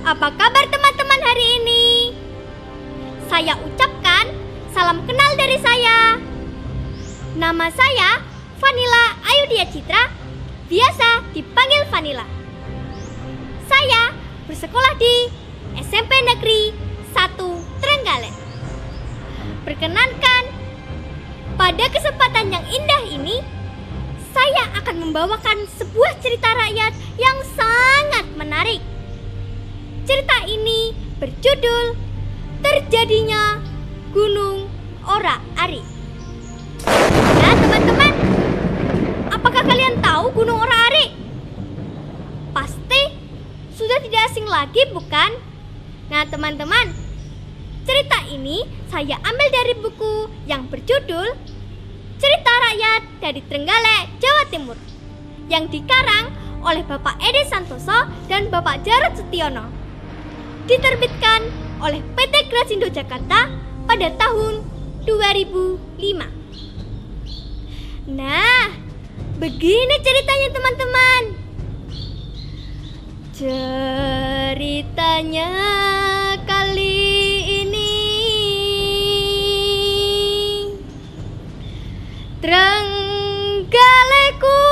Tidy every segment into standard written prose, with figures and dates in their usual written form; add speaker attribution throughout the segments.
Speaker 1: Apa kabar teman-teman hari ini? Saya ucapkan salam kenal dari saya. Nama saya Vanila Ayudhya Citra, biasa dipanggil Vanila. Saya bersekolah di SMP Negeri 1 Trenggalek. Perkenankan, pada kesempatan yang indah ini, saya akan membawakan sebuah cerita rakyat yang sangat menarik. Cerita ini berjudul Terjadinya Gunung Ora-Ari. Nah teman-teman, apakah kalian tahu Gunung Ora-Ari? Pasti sudah tidak asing lagi, bukan? Nah teman-teman, cerita ini saya ambil dari buku yang berjudul Cerita Rakyat dari Trenggalek, Jawa Timur, yang dikarang oleh Bapak Edi Santoso dan Bapak Jarod Setiono. Diterbitkan oleh PT Grasindo Jakarta pada tahun 2005. Nah, begini ceritanya teman-teman. Ceritanya kali ini Trenggaleku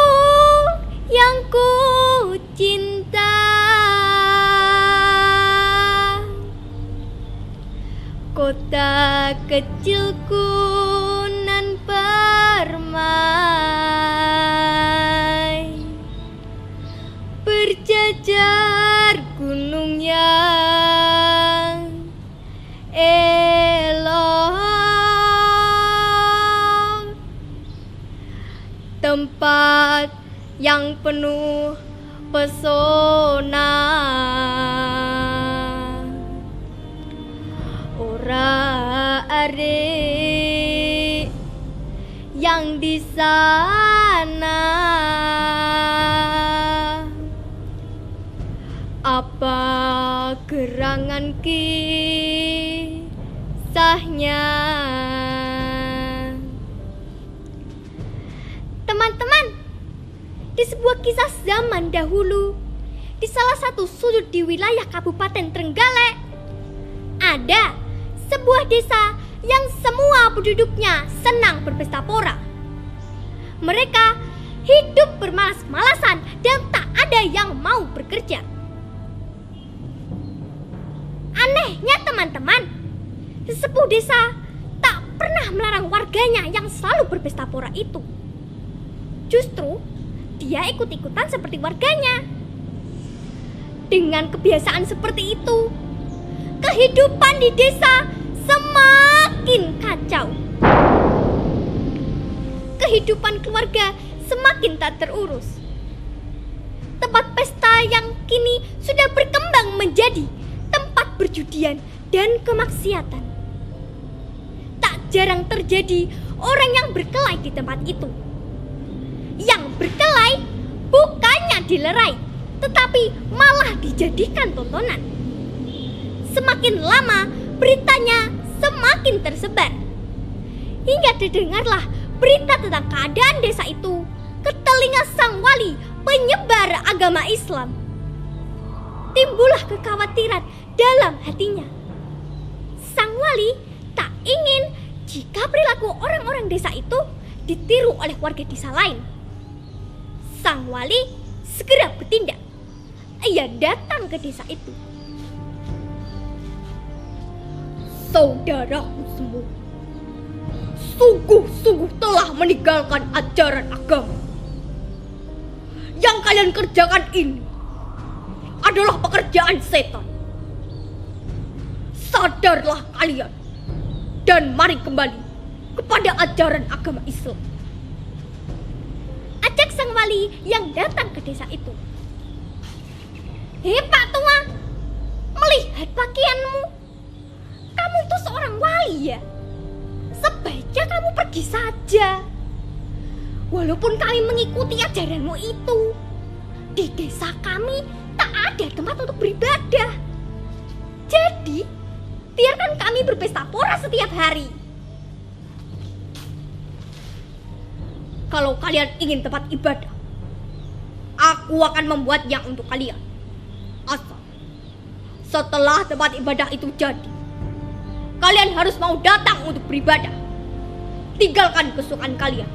Speaker 1: yang ku cinta, kota kecilku nan permai, berjajar gunung yang elok, tempat yang penuh pesona. Ora-ari yang di sana, apa gerangan kisahnya? Teman-teman, di sebuah kisah zaman dahulu, di salah satu sudut di wilayah Kabupaten Trenggalek, ada sebuah desa yang semua penduduknya senang berpesta pora. Mereka hidup bermalas-malasan dan tak ada yang mau bekerja. Anehnya teman-teman, sesepuh desa tak pernah melarang warganya yang selalu berpesta pora itu. Justru dia ikut-ikutan seperti warganya. Dengan kebiasaan seperti itu, kehidupan di desa semakin kacau. Kehidupan keluarga semakin tak terurus. Tempat pesta yang kini sudah berkembang menjadi tempat perjudian dan kemaksiatan. Tak jarang terjadi orang yang berkelahi di tempat itu. Yang berkelahi bukannya dilerai, tetapi malah dijadikan tontonan. Semakin lama beritanya semakin tersebar, hingga didengarlah berita tentang keadaan desa itu ke telinga sang wali penyebar agama Islam. Timbullah kekhawatiran dalam hatinya. Sang wali tak ingin jika perilaku orang-orang desa itu ditiru oleh warga desa lain. Sang wali segera bertindak. Ia datang ke desa itu. Saudaraku semua, sungguh-sungguh telah meninggalkan ajaran agama. Yang kalian kerjakan ini adalah pekerjaan setan. Sadarlah kalian dan mari kembali kepada ajaran agama Islam, ajak sang wali yang datang ke desa itu. Hei Pak Tua, melihat pakaianmu, kamu itu seorang wali ya? Sebaiknya kamu pergi saja. Walaupun kami mengikuti ajaranmu itu, di desa kami tak ada tempat untuk beribadah. Jadi, biarkan kami berpesta pora setiap hari. Kalau kalian ingin tempat ibadah, aku akan membuatnya untuk kalian. Asal Setelah tempat ibadah itu jadi, kalian harus mau datang untuk beribadah. Tinggalkan kesukaan kalian,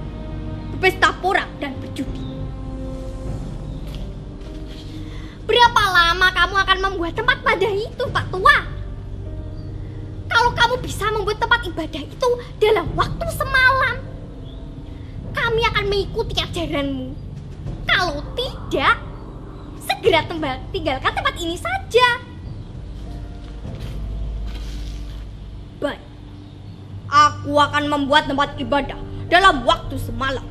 Speaker 1: berpesta porak dan berjudi. Berapa lama kamu akan membuat tempat ibadah itu, Pak Tua? Kalau kamu bisa membuat tempat ibadah itu dalam waktu semalam, kami akan mengikuti ajaranmu. Kalau tidak, segera tinggalkan tempat ini saja. Baik, aku akan membuat tempat ibadah dalam waktu semalam.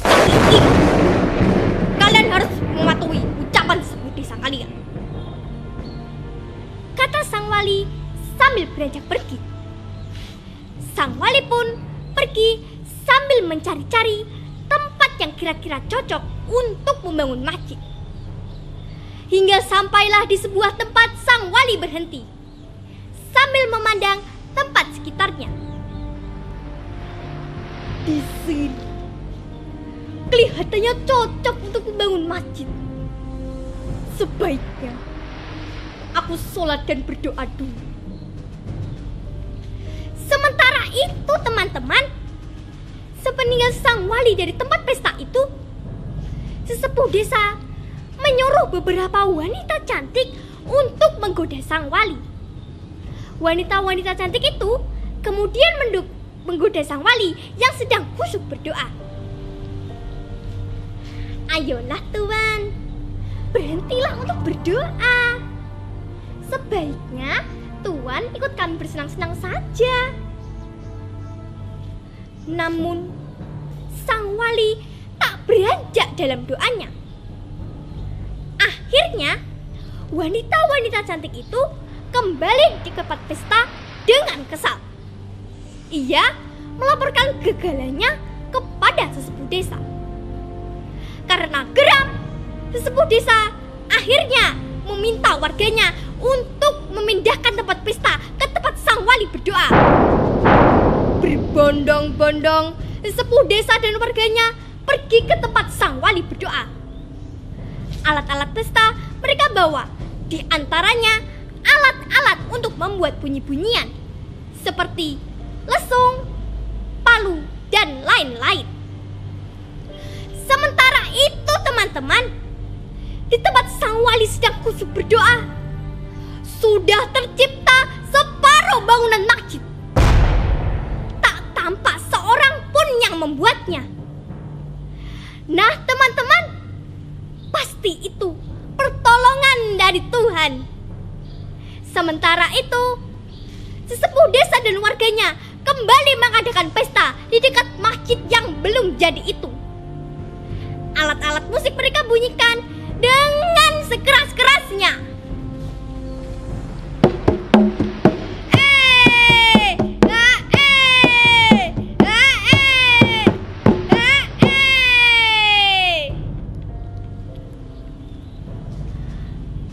Speaker 1: Tapi ingat, kalian harus mematuhi ucapan sesepuh desa kalian, kata sang wali sambil beranjak pergi. Sang wali pun pergi sambil mencari-cari tempat yang kira-kira cocok untuk membangun masjid. Hingga sampailah di sebuah tempat sang wali berhenti sambil memandang tempat sekitarnya. Di sini kelihatannya cocok untuk membangun masjid. Sebaiknya aku sholat dan berdoa dulu. Sementara itu teman-teman, sepeninggal sang wali dari tempat pesta itu, sesepuh desa menyuruh beberapa wanita cantik untuk menggoda sang wali. Wanita-wanita cantik itu kemudian menggoda sang wali yang sedang khusyuk berdoa. Ayolah Tuan, berhentilah untuk berdoa. Sebaiknya Tuan ikut kami bersenang-senang saja. Namun sang wali tak beranjak dalam doanya. Akhirnya wanita-wanita cantik itu kembali di tempat pesta dengan kesal. Ia melaporkan kegagalannya kepada sesepuh desa. Karena geram, sesepuh desa akhirnya meminta warganya untuk memindahkan tempat pesta ke tempat sang wali berdoa. Berbondong-bondong, sesepuh desa dan warganya pergi ke tempat sang wali berdoa. Alat-alat pesta mereka bawa, di antaranya alat-alat untuk membuat bunyi-bunyian seperti lesung, palu, dan lain-lain. Sementara itu teman-teman, di tempat sang wali sedang khusyuk berdoa, sudah tercipta separuh bangunan masjid. Tak tampak seorang pun yang membuatnya. Nah teman-teman, pasti itu pertolongan dari Tuhan. Sementara itu, sesepuh desa dan warganya kembali mengadakan pesta di dekat masjid yang belum jadi itu. Alat-alat musik mereka bunyikan dengan sekeras-kerasnya.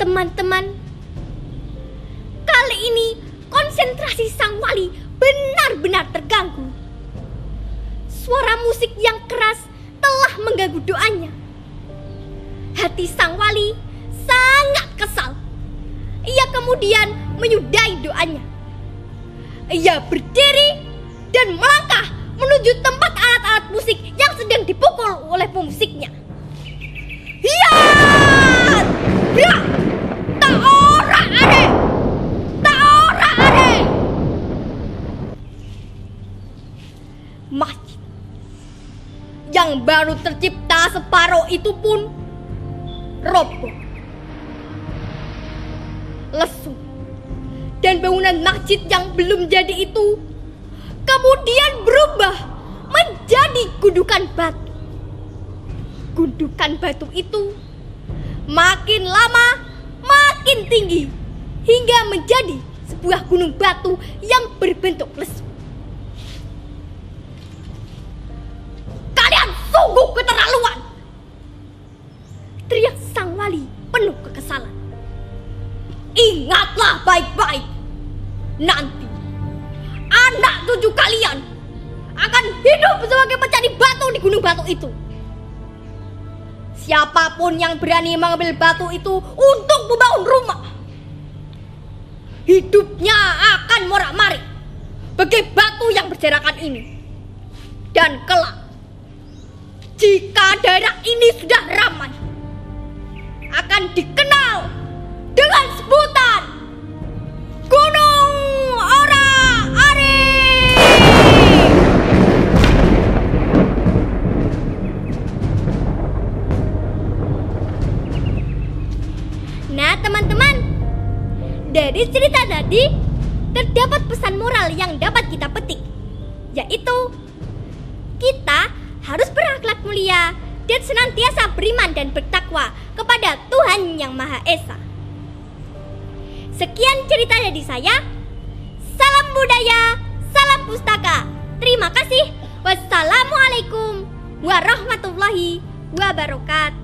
Speaker 1: Teman-teman, kali ini konsentrasi sang wali benar-benar terganggu. Suara musik yang keras telah mengganggu doanya. Hati sang wali sangat kesal. Ia kemudian menyudahi doanya. Ia berdiri dan melangkah menuju tempat alat-alat musik yang sedang dipukul oleh pemusiknya. Hiat! Ya! Tak ora ade! Tak ora ade! Masjid yang baru tercipta separuh itu pun roboh. Lesu dan bangunan masjid yang belum jadi itu kemudian berubah menjadi gundukan batu. Gundukan batu itu makin lama makin tinggi hingga menjadi sebuah gunung batu yang berbentuk lesu. Kalian sungguh keterlaluan! Teriak sang wali penuh kekesalan. Ingatlah baik-baik, nanti anak cucu kalian akan hidup sebagai pencari batu di gunung batu itu. Siapapun yang berani mengambil batu itu untuk membangun rumah, hidupnya akan morak-marik bagai batu yang berserakan ini. Dan kelak, jika daerah ini sudah ramai, akan dikenal dengan sebutan Gunung Ora-Ari. Nah teman-teman, dari cerita tadi terdapat pesan moral yang dapat kita petik, yaitu kita harus berakhlak mulia dan senantiasa beriman dan bertakwa kepada Tuhan Yang Maha Esa. Sekian cerita dari saya. Salam budaya, salam pustaka. Terima kasih. Wassalamualaikum warahmatullahi wabarakatuh.